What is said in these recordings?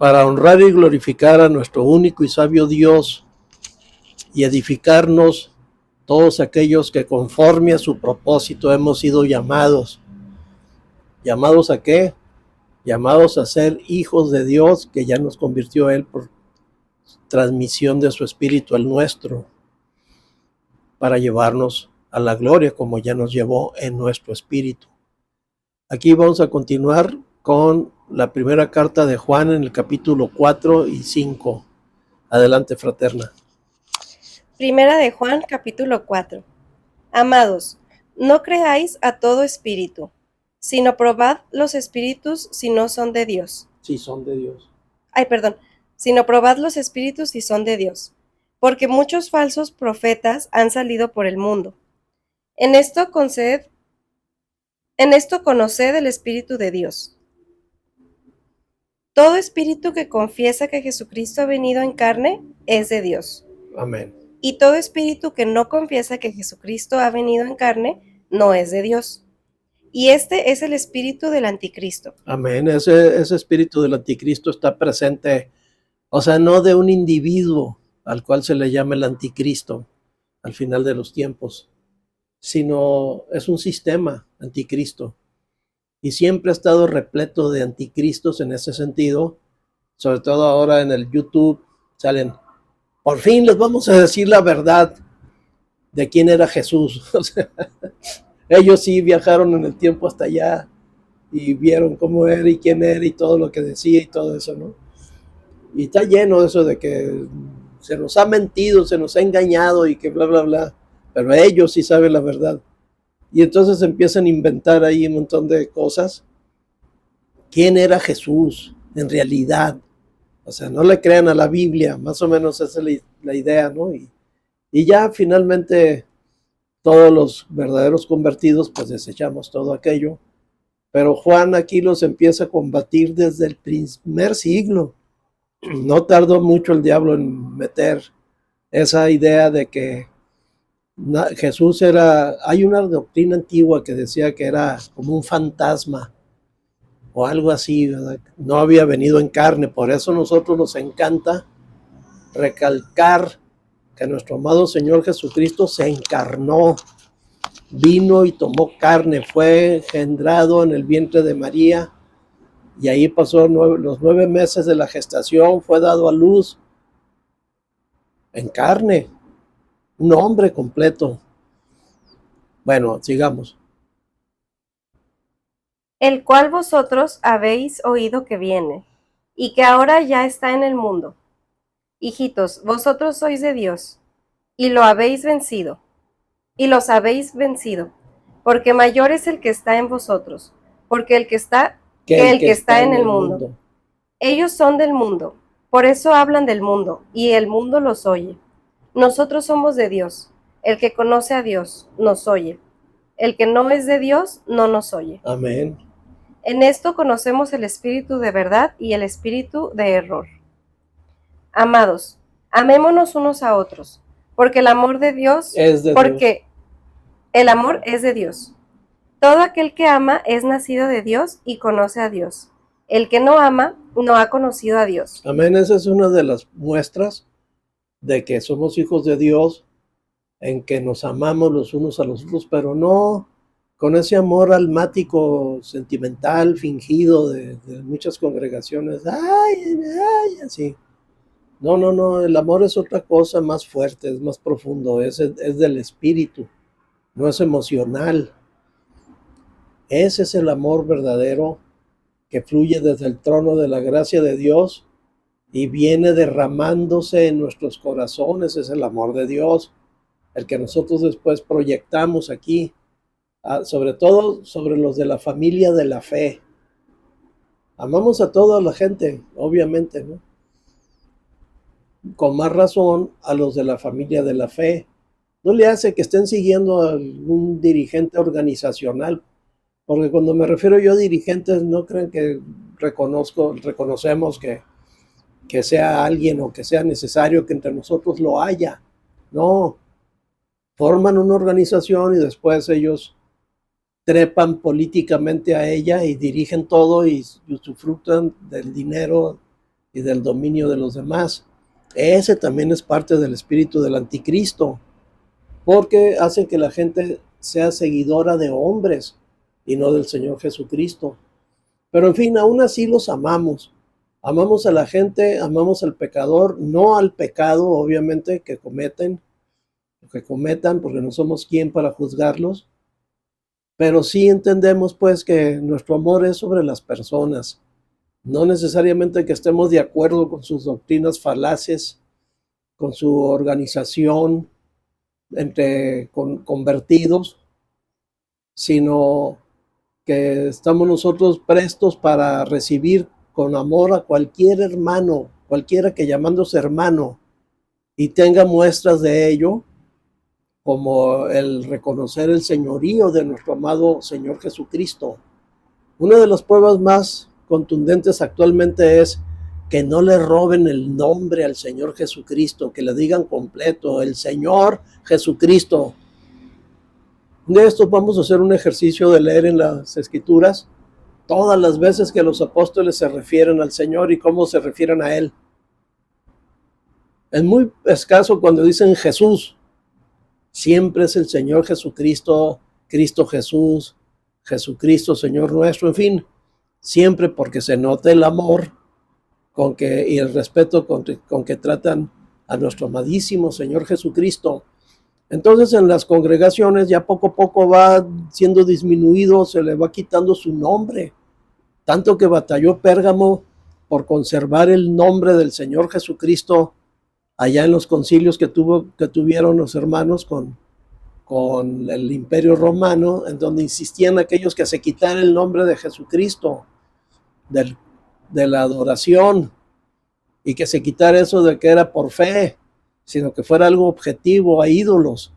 para honrar y glorificar a nuestro único y sabio Dios y edificarnos todos aquellos que conforme a su propósito hemos sido llamados. ¿Llamados a qué? Llamados a ser hijos de Dios, que ya nos convirtió Él por transmisión de su Espíritu al nuestro, para llevarnos a la gloria como ya nos llevó en nuestro espíritu. Aquí vamos a continuar con la primera carta de Juan en el capítulo 4 y 5. Adelante, fraterna. Primera de Juan, capítulo 4. Amados, no creáis a todo espíritu, sino probad los espíritus si no son de Dios. Si son de Dios. Sino probad los espíritus si son de Dios, porque muchos falsos profetas han salido por el mundo. En esto conoced el Espíritu de Dios. Todo espíritu que confiesa que Jesucristo ha venido en carne es de Dios. Amén. Y todo espíritu que no confiesa que Jesucristo ha venido en carne no es de Dios. Y este es el espíritu del anticristo. Amén. Ese espíritu del anticristo está presente, o sea, no de un individuo al cual se le llama el anticristo al final de los tiempos, sino es un sistema anticristo. Y siempre ha estado repleto de anticristos en ese sentido, sobre todo ahora en el YouTube salen, por fin les vamos a decir la verdad de quién era Jesús. O sea, ellos sí viajaron en el tiempo hasta allá y vieron cómo era y quién era y todo lo que decía y todo eso, ¿no? Y está lleno de eso de que se nos ha mentido, se nos ha engañado y que bla, bla, bla, pero ellos sí saben la verdad. Y entonces empiezan a inventar ahí un montón de cosas. ¿Quién era Jesús en realidad? O sea, no le crean a la Biblia, más o menos esa es la idea, ¿no? Y ya finalmente todos los verdaderos convertidos pues desechamos todo aquello. Pero Juan aquí los empieza a combatir desde el primer siglo. No tardó mucho el diablo en meter esa idea de que Jesús era, hay una doctrina antigua que decía que era como un fantasma o algo así, ¿verdad? No había venido en carne. Por eso a nosotros nos encanta recalcar que nuestro amado Señor Jesucristo se encarnó, vino y tomó carne, fue engendrado en el vientre de María y ahí pasó los 9 meses de la gestación, fue dado a luz en carne, un hombre completo. Bueno, sigamos. El cual vosotros habéis oído que viene, y que ahora ya está en el mundo. Hijitos, vosotros sois de Dios, y lo habéis vencido, y los habéis vencido, porque mayor es el que está en vosotros, porque el que está en el mundo. Ellos son del mundo, por eso hablan del mundo, y el mundo los oye. Nosotros somos de Dios. El que conoce a Dios nos oye. El que no es de Dios no nos oye. Amén. En esto conocemos el espíritu de verdad y el espíritu de error. Amados, amémonos unos a otros, porque el amor de Dios el amor es de Dios. Todo aquel que ama es nacido de Dios y conoce a Dios. El que no ama no ha conocido a Dios. Amén. Esa es una de las muestras de que somos hijos de Dios, en que nos amamos los unos a los otros, pero no con ese amor almático, sentimental, fingido de muchas congregaciones. Ay, así. No, el amor es otra cosa más fuerte, es más profundo, es del espíritu, no es emocional. Ese es el amor verdadero que fluye desde el trono de la gracia de Dios y viene derramándose en nuestros corazones. Es el amor de Dios, el que nosotros después proyectamos aquí, sobre todo sobre los de la familia de la fe. Amamos a toda la gente, obviamente, ¿no? Con más razón a los de la familia de la fe. No le hace que estén siguiendo a algún dirigente organizacional, porque cuando me refiero yo a dirigentes, no crean que reconocemos que sea alguien o que sea necesario que entre nosotros lo haya. No, forman una organización y después ellos trepan políticamente a ella y dirigen todo y usufructan del dinero y del dominio de los demás. Ese también es parte del espíritu del anticristo, porque hace que la gente sea seguidora de hombres y no del Señor Jesucristo. Pero en fin, aún así los amamos. Amamos a la gente, amamos al pecador, no al pecado, obviamente, que cometan, porque no somos quien para juzgarlos. Pero sí entendemos, pues, que nuestro amor es sobre las personas. No necesariamente que estemos de acuerdo con sus doctrinas falaces, con su organización entre convertidos, sino que estamos nosotros prestos para recibir con amor a cualquier hermano, cualquiera que llamándose hermano y tenga muestras de ello, como el reconocer el señorío de nuestro amado Señor Jesucristo. Una de las pruebas más contundentes actualmente es que no le roben el nombre al Señor Jesucristo, que le digan completo, el Señor Jesucristo. De esto vamos a hacer un ejercicio de leer en las Escrituras todas las veces que los apóstoles se refieren al Señor y cómo se refieren a Él. Es muy escaso cuando dicen Jesús. Siempre es el Señor Jesucristo, Cristo Jesús, Jesucristo, Señor nuestro, en fin, siempre porque se nota el amor y el respeto con que tratan a nuestro amadísimo Señor Jesucristo. Entonces en las congregaciones ya poco a poco va siendo disminuido, se le va quitando su nombre, tanto que batalló Pérgamo por conservar el nombre del Señor Jesucristo allá en los concilios que tuvieron los hermanos con el Imperio Romano, en donde insistían aquellos que se quitara el nombre de Jesucristo de la adoración, y que se quitara eso de que era por fe, sino que fuera algo objetivo a ídolos.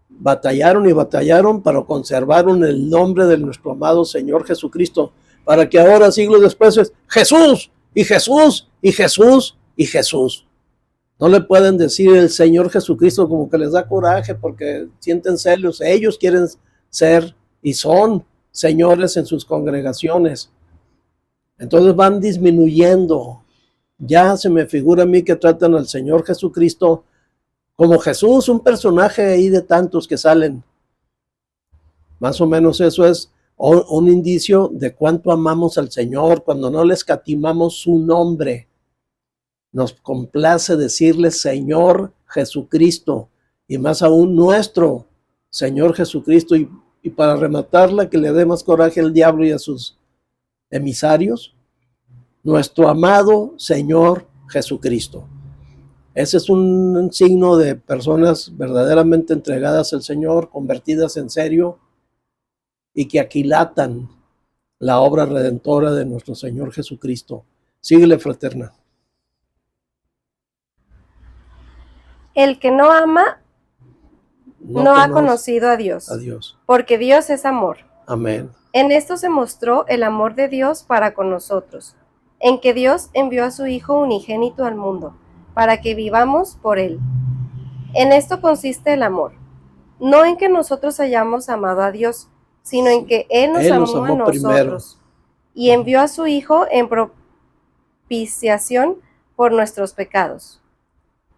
Batallaron y batallaron, pero conservaron el nombre de nuestro amado Señor Jesucristo, para que ahora, siglos después, es Jesús, y Jesús, y Jesús, y Jesús. No le pueden decir el Señor Jesucristo, como que les da coraje porque sienten celos. Ellos quieren ser y son señores en sus congregaciones. Entonces van disminuyendo. Ya se me figura a mí que tratan al Señor Jesucristo como Jesús, un personaje ahí de tantos que salen. Más o menos eso es un indicio de cuánto amamos al Señor cuando no le escatimamos su nombre. Nos complace decirle Señor Jesucristo, y más aún nuestro Señor Jesucristo, y para rematarla, que le dé más coraje al diablo y a sus emisarios, nuestro amado Señor Jesucristo. Ese es un signo de personas verdaderamente entregadas al Señor, convertidas en serio, y que aquilatan la obra redentora de nuestro Señor Jesucristo. Síguele, fraterna. El que no ama no ha conocido a Dios, porque Dios es amor. Amén. En esto se mostró el amor de Dios para con nosotros, en que Dios envió a su Hijo unigénito al mundo, para que vivamos por Él. En esto consiste el amor, no en que nosotros hayamos amado a Dios, sino en que Él nos amó a nosotros, primero, y envió a su Hijo en propiciación por nuestros pecados.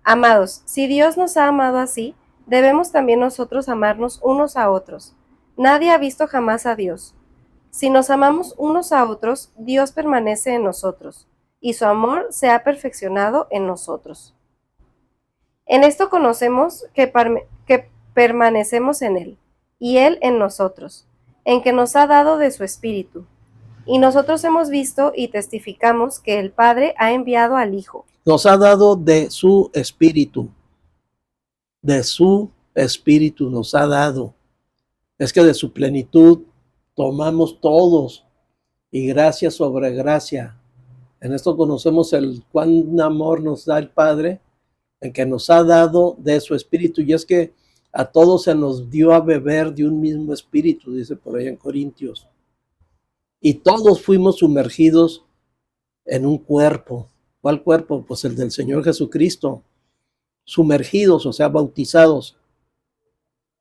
Amados, si Dios nos ha amado así, debemos también nosotros amarnos unos a otros. Nadie ha visto jamás a Dios. Si nos amamos unos a otros, Dios permanece en nosotros, y su amor se ha perfeccionado en nosotros. En esto conocemos que permanecemos en Él, y Él en nosotros, en que nos ha dado de su Espíritu. Y nosotros hemos visto y testificamos que el Padre ha enviado al Hijo. Nos ha dado de su Espíritu. De su Espíritu nos ha dado. Es que de su plenitud tomamos todos, y gracia sobre gracia. En esto conocemos el cuán amor nos da el Padre, en que nos ha dado de su Espíritu. Y es que a todos se nos dio a beber de un mismo Espíritu, dice por ahí en Corintios. Y todos fuimos sumergidos en un cuerpo. ¿Cuál cuerpo? Pues el del Señor Jesucristo. Sumergidos, o sea, bautizados.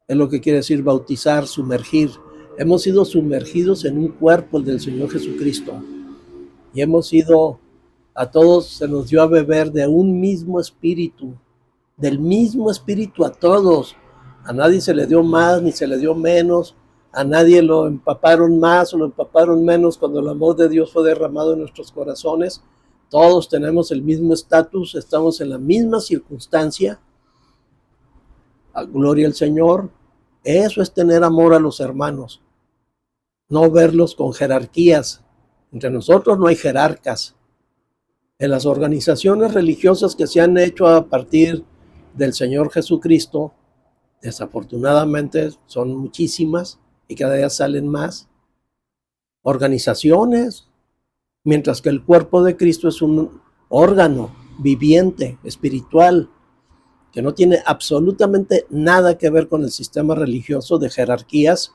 Es lo que quiere decir bautizar, sumergir. Hemos sido sumergidos en un cuerpo, el del Señor Jesucristo. Y hemos sido a todos se nos dio a beber de un mismo espíritu, del mismo espíritu a todos. A nadie se le dio más ni se le dio menos, a nadie lo empaparon más o lo empaparon menos cuando el amor de Dios fue derramado en nuestros corazones. Todos tenemos el mismo estatus, estamos en la misma circunstancia. Gloria al Señor. Eso es tener amor a los hermanos, no verlos con jerarquías. Entre nosotros no hay jerarcas. En las organizaciones religiosas que se han hecho a partir del Señor Jesucristo, desafortunadamente son muchísimas y cada día salen más organizaciones, mientras que el cuerpo de Cristo es un órgano viviente, espiritual, que no tiene absolutamente nada que ver con el sistema religioso de jerarquías,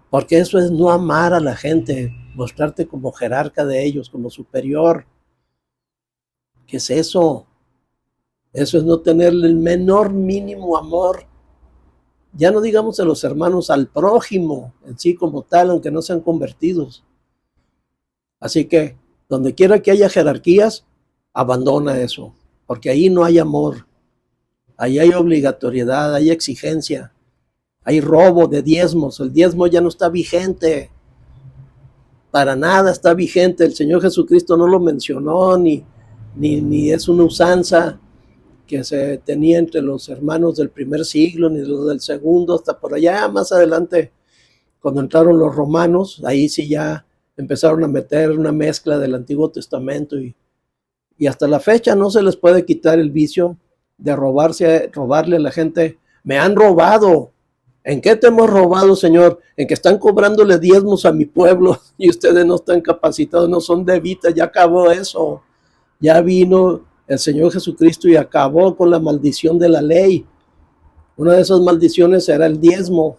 porque eso es no amar a la gente, mostrarte como jerarca de ellos, como superior. ¿Qué es eso? Eso es no tenerle el menor mínimo amor. Ya no digamos a los hermanos, al prójimo en sí como tal, aunque no sean convertidos. Así que donde quiera que haya jerarquías, abandona eso, porque ahí no hay amor, ahí hay obligatoriedad, hay exigencia, hay robo de diezmos. El diezmo ya no está vigente, para nada está vigente. El Señor Jesucristo no lo mencionó, ni es una usanza que se tenía entre los hermanos del primer siglo, ni los del segundo, hasta por allá más adelante, cuando entraron los romanos, ahí sí ya empezaron a meter una mezcla del Antiguo Testamento y hasta la fecha no se les puede quitar el vicio de robarle a la gente. Me han robado. ¿En qué te hemos robado, Señor? En que están cobrándole diezmos a mi pueblo y ustedes no están capacitados, no son levitas, ya acabó eso. Ya vino el Señor Jesucristo y acabó con la maldición de la ley. Una de esas maldiciones era el diezmo.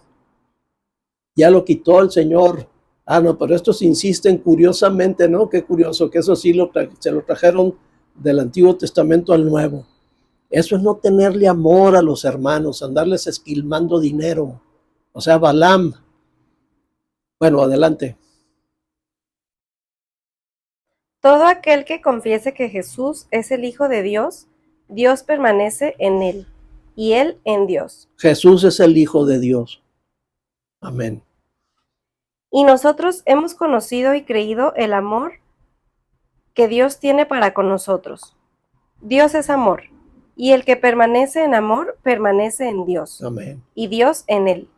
Ya lo quitó el Señor. Ah, no, pero estos insisten curiosamente, ¿no? Qué curioso, que eso sí se lo trajeron del Antiguo Testamento al Nuevo. Eso es no tenerle amor a los hermanos, andarles esquilmando dinero. O sea, Balaam. Bueno, adelante. Todo aquel que confiese que Jesús es el Hijo de Dios, Dios permanece en él, y él en Dios. Jesús es el Hijo de Dios. Amén. Y nosotros hemos conocido y creído el amor que Dios tiene para con nosotros. Dios es amor, y el que permanece en amor permanece en Dios, Amén. y Dios en él.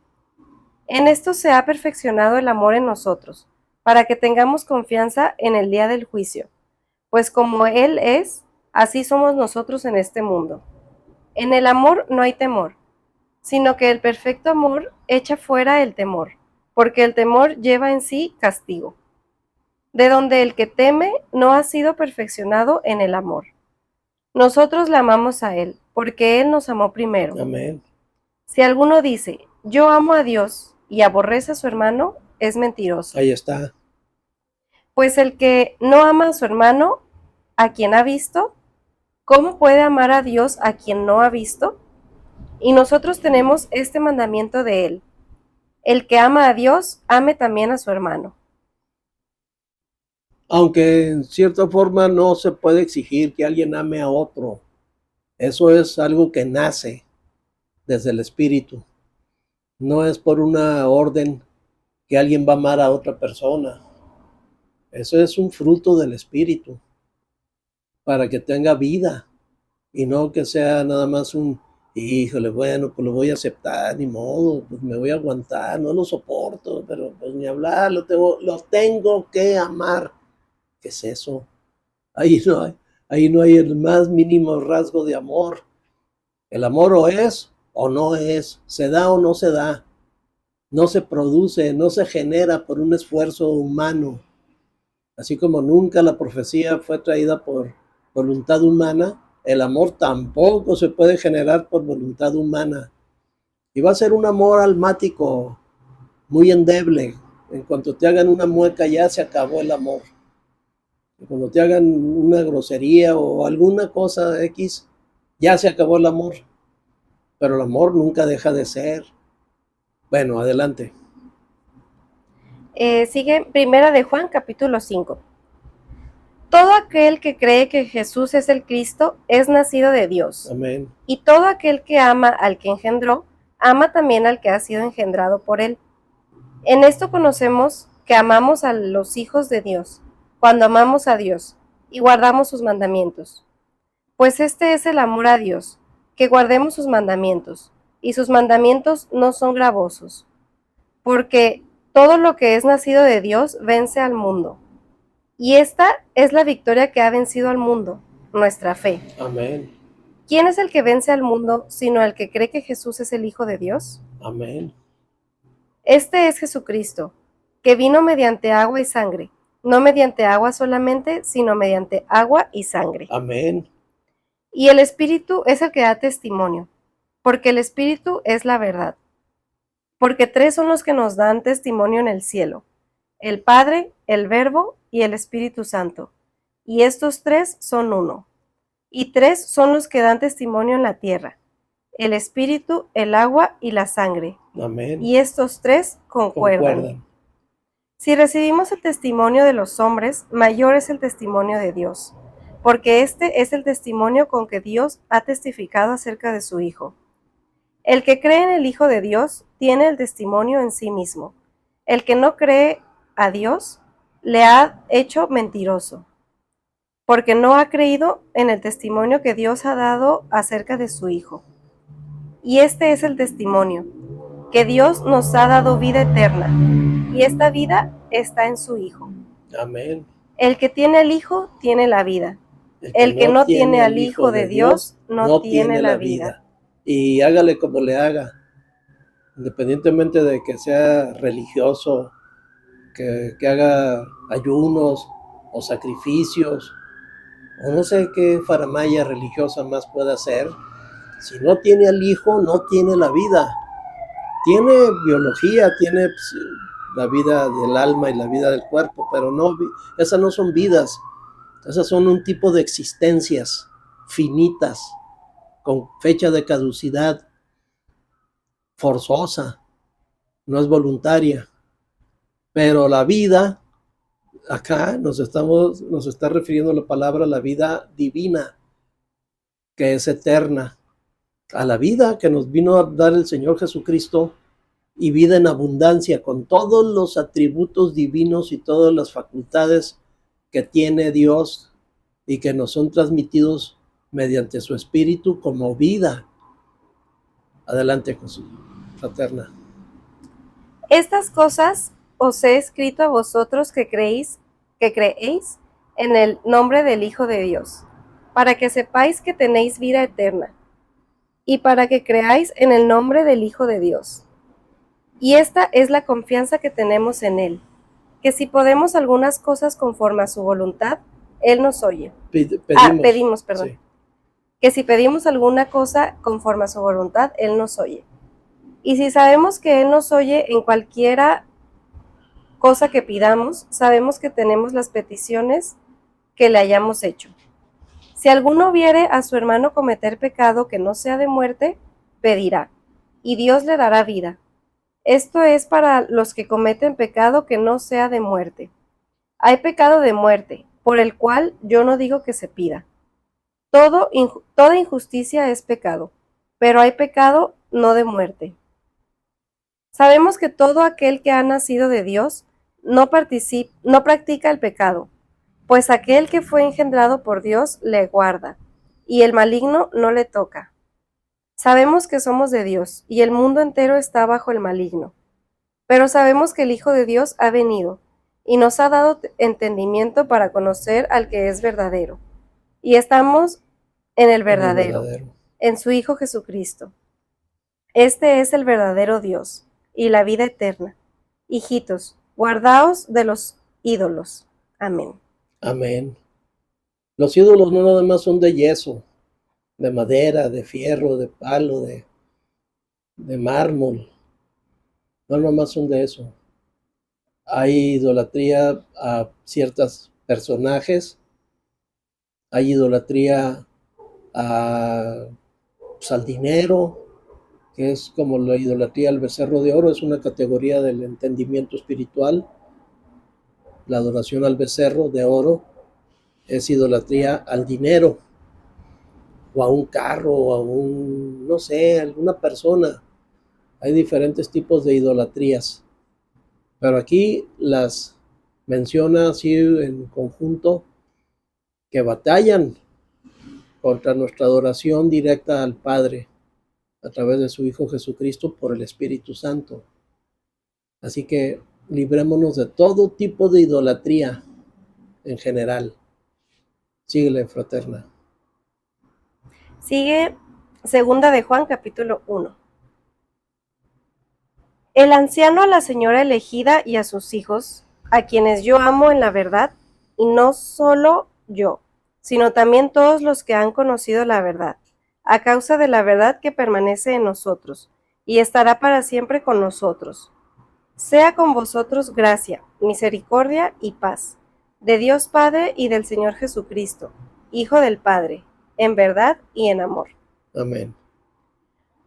En esto se ha perfeccionado el amor en nosotros, para que tengamos confianza en el día del juicio. Pues como Él es, así somos nosotros en este mundo. En el amor no hay temor, sino que el perfecto amor echa fuera el temor, porque el temor lleva en sí castigo. De donde el que teme no ha sido perfeccionado en el amor. Nosotros le amamos a Él, porque Él nos amó primero. Amén. Si alguno dice, yo amo a Dios y aborrece a su hermano, es mentiroso. Ahí está. Pues el que no ama a su hermano, a quien ha visto, ¿cómo puede amar a Dios a quien no ha visto? Y nosotros tenemos este mandamiento de Él: el que ama a Dios, ame también a su hermano. Aunque en cierta forma no se puede exigir que alguien ame a otro. Eso es algo que nace desde el Espíritu. No es por una orden que alguien va a amar a otra persona. Eso es un fruto del Espíritu para que tenga vida y no que sea nada más un, híjole, bueno, pues lo voy a aceptar, ni modo, pues me voy a aguantar, no lo soporto, pero pues ni hablar, lo tengo que amar. ¿Qué es eso? Ahí no hay el más mínimo rasgo de amor. El amor o es o no es, se da o no se da, no se produce, no se genera por un esfuerzo humano. Así como nunca la profecía fue traída por voluntad humana, el amor tampoco se puede generar por voluntad humana. Y va a ser un amor almático, muy endeble. En cuanto te hagan una mueca ya se acabó el amor. Y cuando te hagan una grosería o alguna cosa X, ya se acabó el amor. Pero el amor nunca deja de ser. Bueno, adelante. Sigue Primera de Juan, capítulo 5. Todo aquel que cree que Jesús es el Cristo es nacido de Dios. Amén. Y todo aquel que ama al que engendró, ama también al que ha sido engendrado por él. En esto conocemos que amamos a los hijos de Dios, cuando amamos a Dios y guardamos sus mandamientos. Pues este es el amor a Dios, que guardemos sus mandamientos, y sus mandamientos no son gravosos, porque todo lo que es nacido de Dios vence al mundo. Y esta es la victoria que ha vencido al mundo, nuestra fe. Amén. ¿Quién es el que vence al mundo, sino el que cree que Jesús es el Hijo de Dios? Amén. Este es Jesucristo, que vino mediante agua y sangre, no mediante agua solamente, sino mediante agua y sangre. Amén. Y el Espíritu es el que da testimonio, porque el Espíritu es la verdad. Porque tres son los que nos dan testimonio en el cielo: el Padre, el Verbo y el Espíritu Santo. Y estos tres son uno. Y tres son los que dan testimonio en la tierra: el Espíritu, el agua y la sangre. Amén. Y estos tres concuerdan. Si recibimos el testimonio de los hombres, mayor es el testimonio de Dios, porque este es el testimonio con que Dios ha testificado acerca de su Hijo. El que cree en el Hijo de Dios tiene el testimonio en sí mismo. El que no cree a Dios le ha hecho mentiroso, porque no ha creído en el testimonio que Dios ha dado acerca de su Hijo. Y este es el testimonio, que Dios nos ha dado vida eterna, y esta vida está en su Hijo. Amén. El que tiene al Hijo tiene la vida. El que no tiene al Hijo de Dios no tiene la vida. Y hágale como le haga, independientemente de que sea religioso, que haga ayunos o sacrificios, o no sé qué faramaya religiosa más pueda hacer, si no tiene al Hijo, no tiene la vida. Tiene biología, tiene la vida del alma y la vida del cuerpo, pero no, esas no son vidas. Esas son un tipo de existencias finitas, con fecha de caducidad, forzosa, no es voluntaria. Pero la vida, acá nos está refiriendo la palabra la vida divina, que es eterna, a la vida que nos vino a dar el Señor Jesucristo, y vida en abundancia, con todos los atributos divinos y todas las facultades que tiene Dios y que nos son transmitidos mediante su Espíritu como vida. Adelante, Jesús, fraterna. Estas cosas os he escrito a vosotros que creéis en el nombre del Hijo de Dios, para que sepáis que tenéis vida eterna, y para que creáis en el nombre del Hijo de Dios. Y esta es la confianza que tenemos en Él, que si podemos algunas cosas conforme a su voluntad, Él nos oye. Pedimos. Sí. Que si pedimos alguna cosa conforme a su voluntad, Él nos oye. Y si sabemos que Él nos oye en cualquiera cosa que pidamos, sabemos que tenemos las peticiones que le hayamos hecho. Si alguno viere a su hermano cometer pecado que no sea de muerte, pedirá, y Dios le dará vida. Esto es para los que cometen pecado que no sea de muerte. Hay pecado de muerte, por el cual yo no digo que se pida. Toda injusticia es pecado, pero hay pecado no de muerte. Sabemos que todo aquel que ha nacido de Dios no practica el pecado, pues aquel que fue engendrado por Dios le guarda, y el maligno no le toca. Sabemos que somos de Dios, y el mundo entero está bajo el maligno. Pero sabemos que el Hijo de Dios ha venido, y nos ha dado entendimiento para conocer al que es verdadero. Y estamos en el verdadero, en su Hijo Jesucristo. Este es el verdadero Dios, y la vida eterna. Hijitos, guardaos de los ídolos. Amén. Amén. Los ídolos no nada más son de yeso, de madera, de fierro, de palo, de mármol. No nada más son de eso. Hay idolatría a ciertos personajes, hay idolatría al dinero, que es como la idolatría al becerro de oro, es una categoría del entendimiento espiritual, la adoración al becerro de oro. es idolatría al dinero, o a un carro, o a no sé, a alguna persona. Hay diferentes tipos de idolatrías, pero aquí las menciona así en conjunto, que batallan contra nuestra adoración directa al Padre a través de su Hijo Jesucristo por el Espíritu Santo. Así que librémonos de todo tipo de idolatría en general. Síguele, fraterna. Sigue segunda de Juan, capítulo 1. El anciano a la señora elegida y a sus hijos, a quienes yo amo en la verdad, y no solo yo, sino también todos los que han conocido la verdad, a causa de la verdad que permanece en nosotros, y estará para siempre con nosotros. Sea con vosotros gracia, misericordia y paz, de Dios Padre y del Señor Jesucristo, Hijo del Padre, en verdad y en amor. Amén.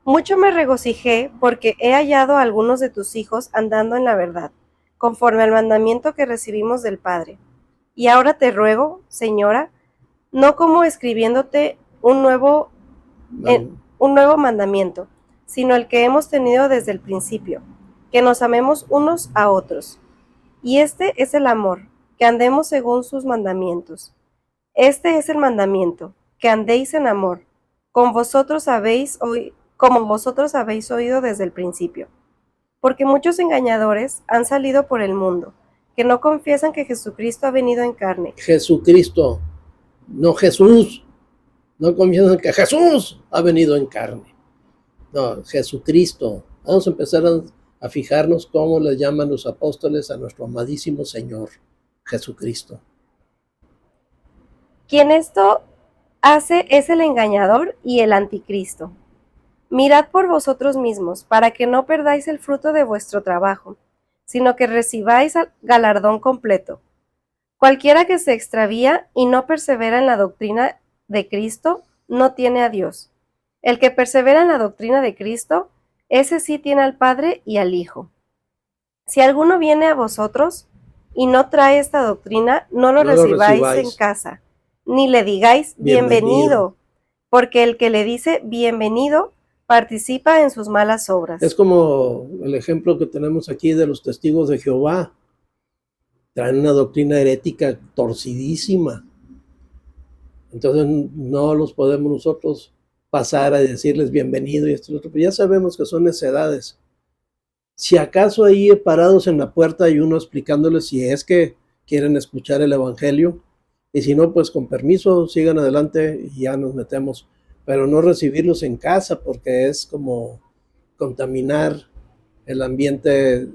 Mucho me regocijé porque he hallado a algunos de tus hijos andando en la verdad, conforme al mandamiento que recibimos del Padre. Y ahora te ruego, Señora, no como escribiéndote un nuevo mandamiento, sino el que hemos tenido desde el principio, que nos amemos unos a otros. Y este es el amor, que andemos según sus mandamientos. Este es el mandamiento, que andéis en amor, como vosotros habéis oído desde el principio. Porque muchos engañadores han salido por el mundo, que no confiesan que Jesucristo ha venido en carne. Jesucristo, no Jesús. No confiesan que Jesús ha venido en carne. No, Jesucristo. Vamos a empezar a fijarnos cómo le llaman los apóstoles a nuestro amadísimo Señor, Jesucristo. Quien esto hace es el engañador y el anticristo. Mirad por vosotros mismos, para que no perdáis el fruto de vuestro trabajo, sino que recibáis galardón completo. Cualquiera que se extravía y no persevera en la doctrina de Cristo, no tiene a Dios. El que persevera en la doctrina de Cristo, ese sí tiene al Padre y al Hijo. Si alguno viene a vosotros y no trae esta doctrina, no lo recibáis en casa, ni le digáis bienvenido, porque el que le dice bienvenido participa en sus malas obras. Es como el ejemplo que tenemos aquí de los testigos de Jehová. Traen una doctrina herética torcidísima. Entonces no los podemos nosotros pasar a decirles bienvenido y esto y otro, pero ya sabemos que son necedades. Si acaso ahí parados en la puerta hay uno explicándoles si es que quieren escuchar el evangelio, y si no, pues con permiso, sigan adelante y ya nos metemos, pero no recibirlos en casa porque es como contaminar el ambiente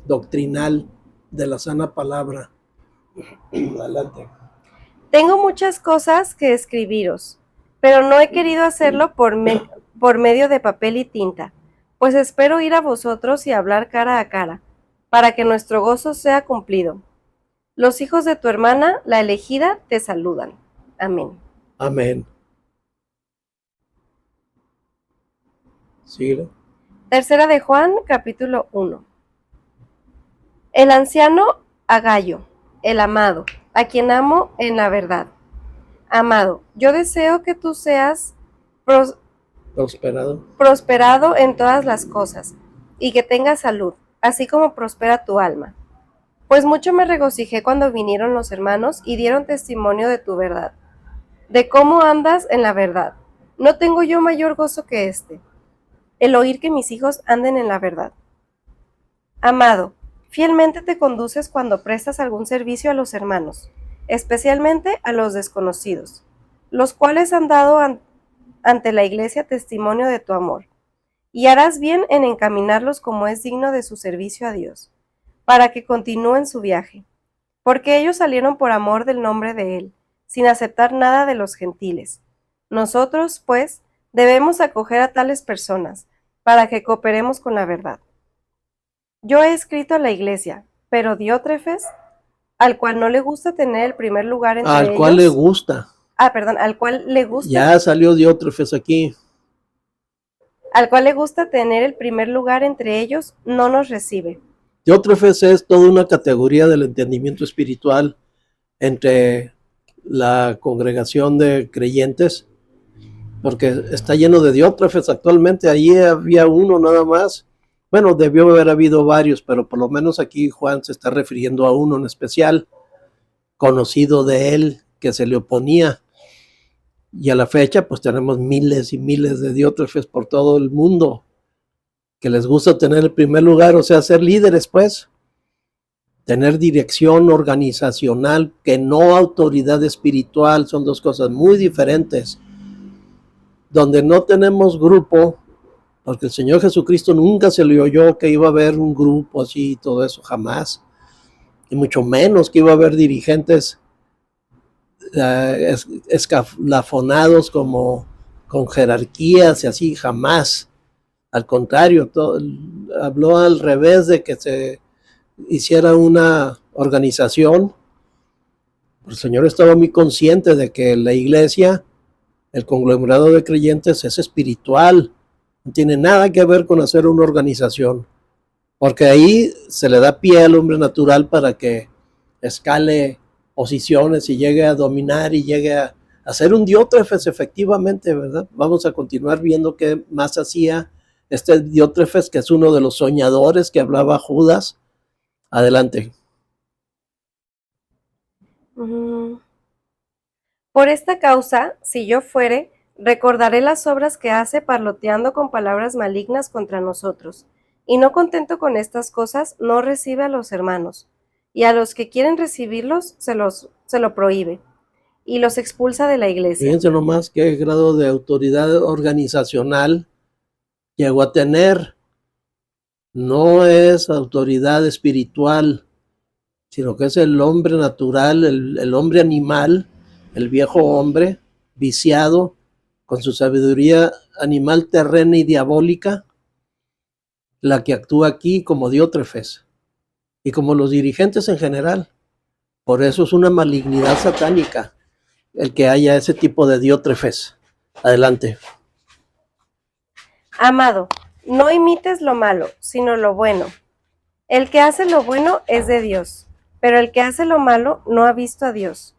doctrinal de la sana palabra. Adelante. Tengo muchas cosas que escribiros, pero no he querido hacerlo por medio de papel y tinta, pues espero ir a vosotros y hablar cara a cara, para que nuestro gozo sea cumplido. Los hijos de tu hermana, la elegida, te saludan. Amén. Amén. Síguelo. Tercera de Juan, capítulo 1. El anciano a Gayo, el amado, a quien amo en la verdad. Amado, yo deseo que tú seas prosperado en todas las cosas, y que tengas salud, así como prospera tu alma. Pues mucho me regocijé cuando vinieron los hermanos y dieron testimonio de tu verdad, de cómo andas en la verdad. No tengo yo mayor gozo que este, el oír que mis hijos anden en la verdad. Amado, fielmente te conduces cuando prestas algún servicio a los hermanos, especialmente a los desconocidos, los cuales han dado ante la iglesia testimonio de tu amor, y harás bien en encaminarlos como es digno de su servicio a Dios, para que continúen su viaje, porque ellos salieron por amor del nombre de Él, sin aceptar nada de los gentiles. Nosotros, pues, debemos acoger a tales personas, para que cooperemos con la verdad. Yo he escrito a la iglesia, pero Diótrefes, al cual no le gusta tener el primer lugar entre ellos. Al cual le gusta. Al cual le gusta. Ya salió Diótrefes aquí. Al cual le gusta tener el primer lugar entre ellos, no nos recibe. Diótrefes es toda una categoría del entendimiento espiritual entre la congregación de creyentes, porque está lleno de diótrefes actualmente. Allí había uno nada más. Bueno, debió haber habido varios, pero por lo menos aquí Juan se está refiriendo a uno en especial, conocido de él, que se le oponía. Y a la fecha, pues tenemos miles y miles de diótrefes por todo el mundo, que les gusta tener el primer lugar, o sea, ser líderes, pues. Tener dirección organizacional, que no autoridad espiritual, son dos cosas muy diferentes. Donde no tenemos grupo, porque el Señor Jesucristo nunca se le oyó que iba a haber un grupo así y todo eso, jamás. Y mucho menos que iba a haber dirigentes escalafonados como con jerarquías y así, jamás. Al contrario, habló al revés de que se hiciera una organización. El Señor estaba muy consciente de que la iglesia, el conglomerado de creyentes, es espiritual. No tiene nada que ver con hacer una organización, porque ahí se le da pie al hombre natural para que escale posiciones y llegue a dominar y llegue a ser un diótrefes, efectivamente, ¿verdad? Vamos a continuar viendo qué más hacía este diótrefes, que es uno de los soñadores que hablaba Judas. Adelante. Por esta causa, si yo fuere, recordaré las obras que hace parloteando con palabras malignas contra nosotros. Y no contento con estas cosas, no recibe a los hermanos, y a los que quieren recibirlos se lo prohíbe, y los expulsa de la iglesia. Fíjense nomás qué grado de autoridad organizacional llegó a tener. No es autoridad espiritual, sino que es el hombre natural, el hombre animal, el viejo hombre viciado, con su sabiduría animal, terrena y diabólica, la que actúa aquí como diótrefes y como los dirigentes en general. Por eso es una malignidad satánica el que haya ese tipo de diótrefes. Adelante. Amado, no imites lo malo, sino lo bueno. El que hace lo bueno es de Dios, pero el que hace lo malo no ha visto a Dios.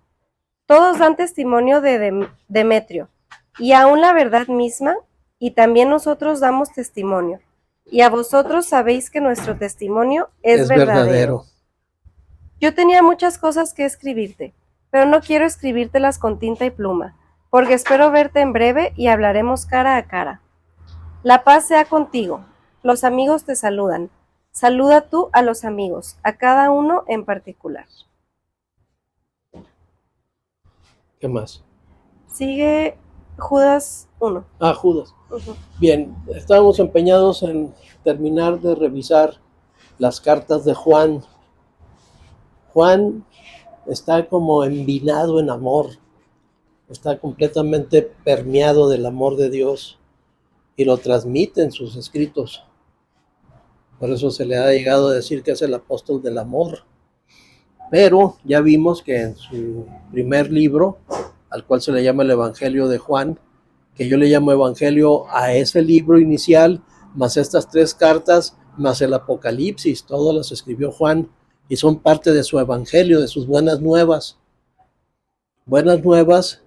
Todos dan testimonio de Demetrio, y aún la verdad misma, y también nosotros damos testimonio. Y a vosotros sabéis que nuestro testimonio es verdadero. Yo tenía muchas cosas que escribirte, pero no quiero escribírtelas con tinta y pluma, porque espero verte en breve y hablaremos cara a cara. La paz sea contigo. Los amigos te saludan. Saluda tú a los amigos, a cada uno en particular. ¿Qué más? Sigue Judas 1. Judas. Bien, estábamos empeñados en terminar de revisar las cartas de Juan. Juan está como envinado en amor, está completamente permeado del amor de Dios y lo transmite en sus escritos. Por eso se le ha llegado a decir que es el apóstol del amor. Pero ya vimos que en su primer libro, al cual se le llama el Evangelio de Juan, que yo le llamo Evangelio a ese libro inicial, más estas 3 cartas, más el Apocalipsis, todas las escribió Juan y son parte de su Evangelio, de sus buenas nuevas. Buenas nuevas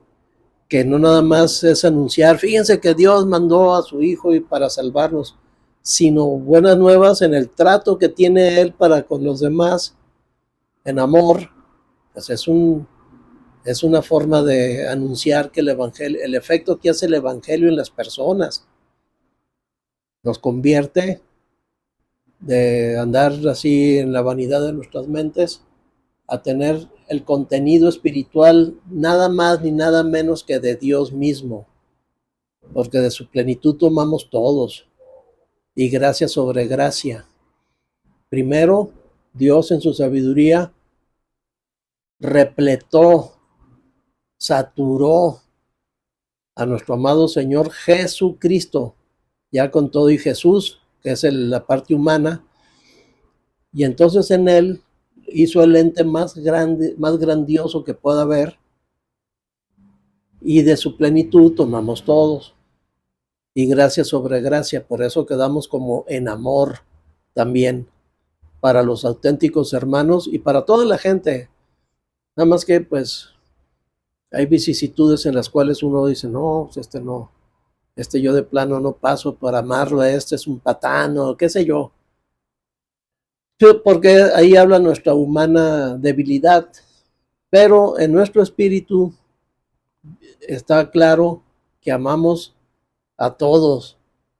que no nada más es anunciar, fíjense que Dios mandó a su Hijo para salvarnos, sino buenas nuevas en el trato que tiene Él para con los demás, en amor. Pues es una forma de anunciar que el Evangelio, el efecto que hace el Evangelio en las personas, nos convierte de andar así en la vanidad de nuestras mentes a tener el contenido espiritual nada más ni nada menos que de Dios mismo, porque de su plenitud tomamos todos, y gracia sobre gracia. Primero, Dios en su sabiduría repletó, saturó a nuestro amado Señor Jesucristo, ya con todo y Jesús, que es la parte humana, y entonces en Él hizo el ente más grande, más grandioso que pueda haber, y de su plenitud tomamos todos, y gracia sobre gracia. Por eso quedamos como en amor también para los auténticos hermanos y para toda la gente. Nada más que pues Hay vicisitudes en las cuales uno dice, no, pues no, yo de plano no paso por amarlo, este es un patán o qué sé yo. Porque ahí habla nuestra humana debilidad, pero en nuestro espíritu está claro que amamos a todos,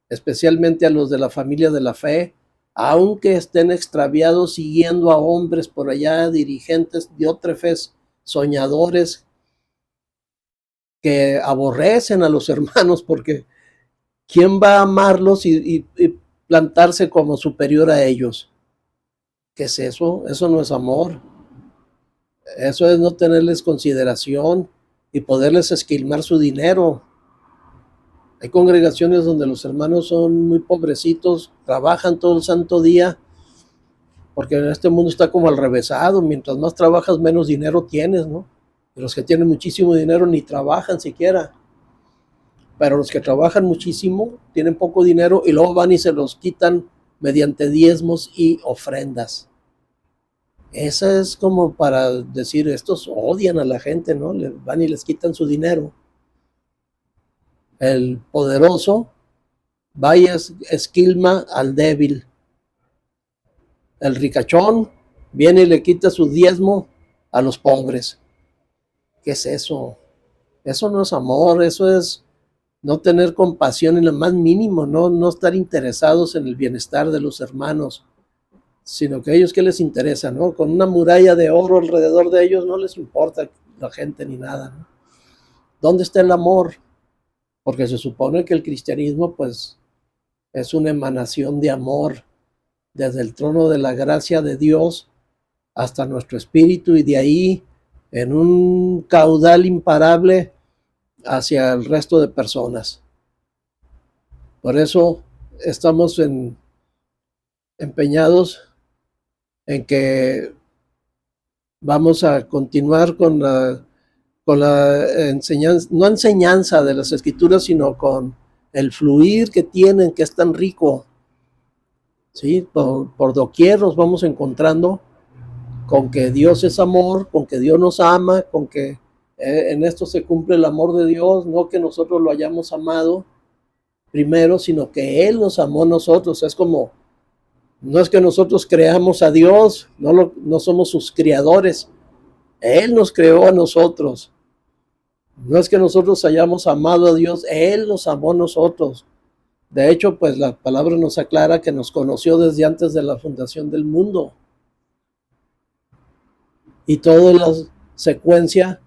especialmente a los de la familia de la fe, aunque estén extraviados siguiendo a hombres por allá, dirigentes, diótrefes, soñadores, que aborrecen a los hermanos, porque ¿quién va a amarlos y plantarse como superior a ellos? ¿Qué es eso? Eso no es amor. Eso es no tenerles consideración y poderles esquilmar su dinero. Hay congregaciones donde los hermanos son muy pobrecitos, trabajan todo el santo día, porque en este mundo está como al revésado. Mientras más trabajas, menos dinero tienes, ¿no? Y los que tienen muchísimo dinero ni trabajan siquiera. Pero los que trabajan muchísimo tienen poco dinero y luego van y se los quitan mediante diezmos y ofrendas. Esa es como para decir, estos odian a la gente, ¿no? Van y les quitan su dinero. El poderoso va y esquilma al débil. El ricachón viene y le quita su diezmo a los pobres. ¿Qué es eso? Eso no es amor, eso es no tener compasión en lo más mínimo, no estar interesados en el bienestar de los hermanos, sino que a ellos qué les interesa, ¿no? Con una muralla de oro alrededor de ellos no les importa la gente ni nada, ¿no? ¿Dónde está el amor? Porque se supone que el cristianismo pues es una emanación de amor desde el trono de la gracia de Dios hasta nuestro espíritu y de ahí en un caudal imparable hacia el resto de personas. Por eso estamos empeñados en que vamos a continuar con la enseñanza, no enseñanza de las escrituras, sino con el fluir que tienen, que es tan rico. ¿Sí? Por doquier nos vamos encontrando con que Dios es amor, con que Dios nos ama, con que en esto se cumple el amor de Dios, no que nosotros lo hayamos amado primero, sino que Él nos amó a nosotros. Es como, no es que nosotros creamos a Dios, no somos sus criadores, Él nos creó a nosotros. No es que nosotros hayamos amado a Dios, Él nos amó a nosotros. De hecho, pues la palabra nos aclara que nos conoció desde antes de la fundación del mundo. Y toda la secuencia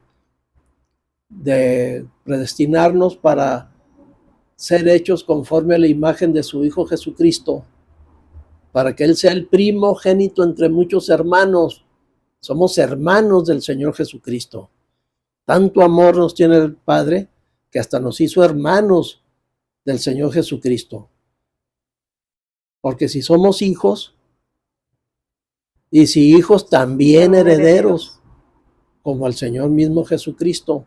de predestinarnos para ser hechos conforme a la imagen de su Hijo Jesucristo, para que Él sea el primogénito entre muchos hermanos. Somos hermanos del Señor Jesucristo. Tanto amor nos tiene el Padre que hasta nos hizo hermanos del Señor Jesucristo. Porque si somos hijos, y si hijos también herederos, como el Señor mismo Jesucristo.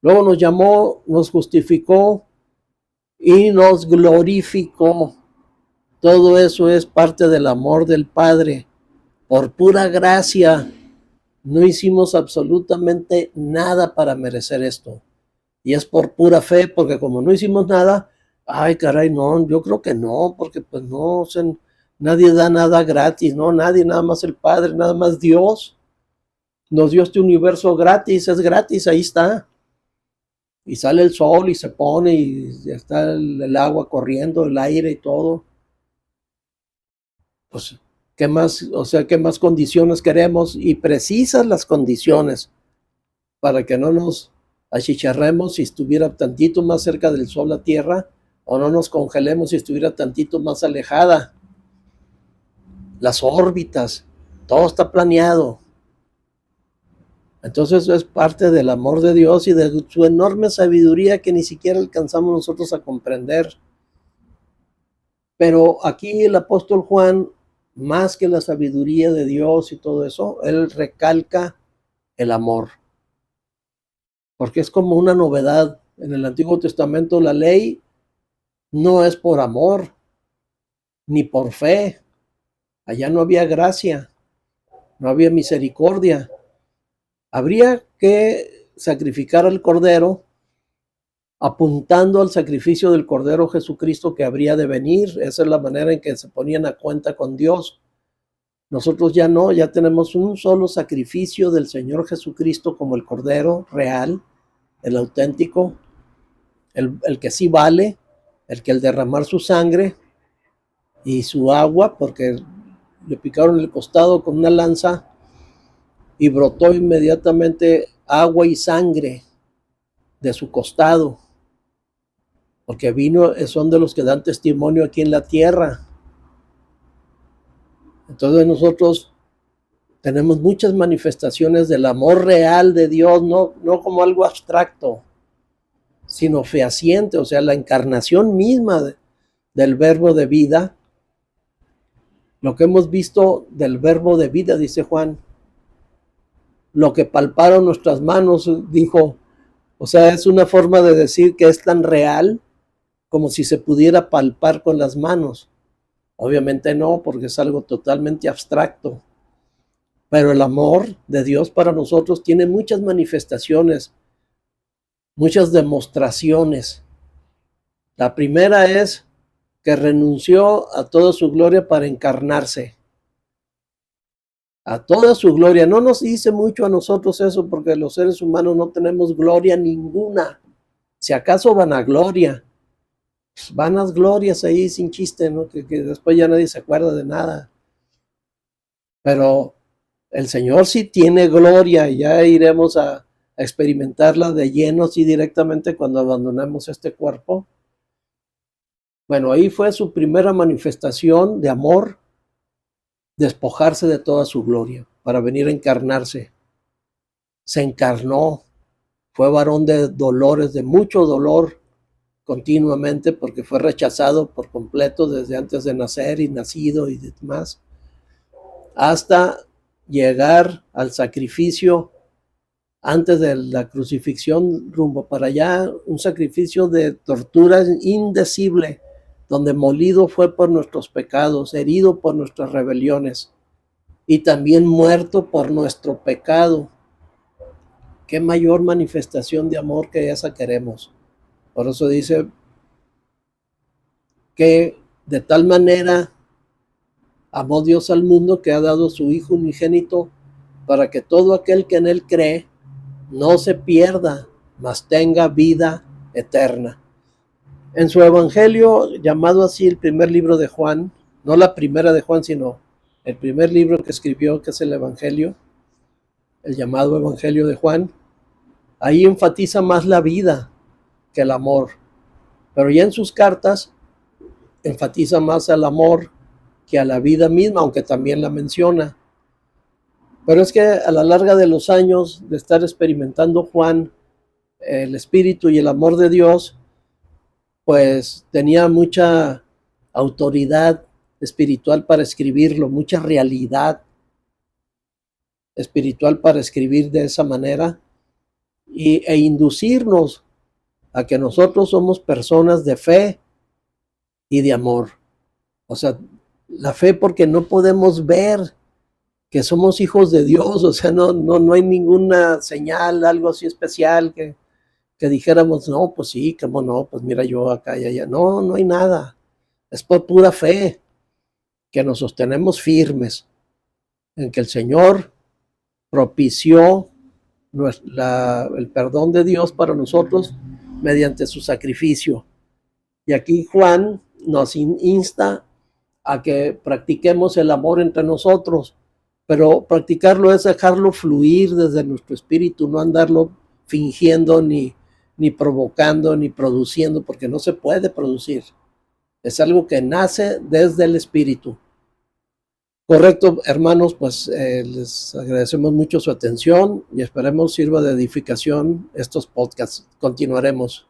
Luego nos llamó, nos justificó y nos glorificó. Todo eso es parte del amor del Padre. Por pura gracia, no hicimos absolutamente nada para merecer esto. Y es por pura fe, porque como no hicimos nada, ay caray, no, yo creo que no, porque pues no, o sea, nadie da nada gratis, no, nadie, nada más el Padre, nada más Dios. Nos dio este universo gratis, es gratis, ahí está. Y sale el sol y se pone y está el agua corriendo, el aire y todo. Pues, ¿qué más? O sea, ¿qué más condiciones queremos? Y precisas las condiciones para que no nos achicharremos si estuviera tantito más cerca del sol la Tierra, o no nos congelemos si estuviera tantito más alejada. Las órbitas, todo está planeado. Entonces es parte del amor de Dios y de su enorme sabiduría que ni siquiera alcanzamos nosotros a comprender. Pero aquí el apóstol Juan, más que la sabiduría de Dios y todo eso, él recalca el amor. Porque es como una novedad. En el Antiguo Testamento la ley no es por amor, ni por fe. Allá no había gracia, no había misericordia. Habría que sacrificar al Cordero, apuntando al sacrificio del Cordero Jesucristo que habría de venir. Esa es la manera en que se ponían a cuenta con Dios. Nosotros ya no, ya tenemos un solo sacrificio del Señor Jesucristo como el Cordero real, el auténtico, el que sí vale, el que al derramar su sangre y su agua, porque le picaron el costado con una lanza y brotó inmediatamente agua y sangre de su costado, porque son de los que dan testimonio aquí en la tierra. Entonces nosotros tenemos muchas manifestaciones del amor real de Dios, no como algo abstracto, sino fehaciente, o sea, la encarnación misma del verbo de vida. Lo que hemos visto del verbo de vida, dice Juan, lo que palparon nuestras manos, dijo. O sea, es una forma de decir que es tan real como si se pudiera palpar con las manos. Obviamente no, porque es algo totalmente abstracto. Pero el amor de Dios para nosotros tiene muchas manifestaciones, muchas demostraciones. La primera es que renunció a toda su gloria para encarnarse. A toda su gloria. No nos dice mucho a nosotros eso, porque los seres humanos no tenemos gloria ninguna. Si acaso vanagloria. Vanas glorias ahí sin chiste, ¿no? Que después ya nadie se acuerda de nada. Pero el Señor sí tiene gloria, y ya iremos a experimentarla de lleno, sí, directamente cuando abandonemos este cuerpo. Bueno, ahí fue su primera manifestación de amor, despojarse de toda su gloria para venir a encarnarse. Se encarnó, fue varón de dolores, de mucho dolor continuamente, porque fue rechazado por completo desde antes de nacer y nacido y demás, hasta llegar al sacrificio antes de la crucifixión rumbo para allá, un sacrificio de tortura indecible, donde molido fue por nuestros pecados, herido por nuestras rebeliones y también muerto por nuestro pecado. ¿Qué mayor manifestación de amor que esa queremos? Por eso dice que de tal manera amó Dios al mundo que ha dado su Hijo unigénito para que todo aquel que en él cree no se pierda, mas tenga vida eterna. En su evangelio, llamado así el primer libro de Juan, no la primera de Juan, sino el primer libro que escribió, que es el evangelio, el llamado evangelio de Juan, ahí enfatiza más la vida que el amor. Pero ya en sus cartas enfatiza más al amor que a la vida misma, aunque también la menciona. Pero es que a la larga de los años de estar experimentando Juan el espíritu y el amor de Dios, pues tenía mucha autoridad espiritual para escribirlo, mucha realidad espiritual para escribir de esa manera e inducirnos a que nosotros somos personas de fe y de amor. O sea, la fe porque no podemos ver que somos hijos de Dios, o sea, no hay ninguna señal, algo así especial que dijéramos, no, pues sí, cómo no, pues mira yo acá y allá. No hay nada. Es por pura fe que nos sostenemos firmes en que el Señor propició el perdón de Dios para nosotros mediante su sacrificio. Y aquí Juan nos insta a que practiquemos el amor entre nosotros, pero practicarlo es dejarlo fluir desde nuestro espíritu, no andarlo fingiendo ni provocando, ni produciendo, porque no se puede producir. Es algo que nace desde el espíritu. Correcto, hermanos, pues les agradecemos mucho su atención y esperemos sirva de edificación estos podcasts. Continuaremos.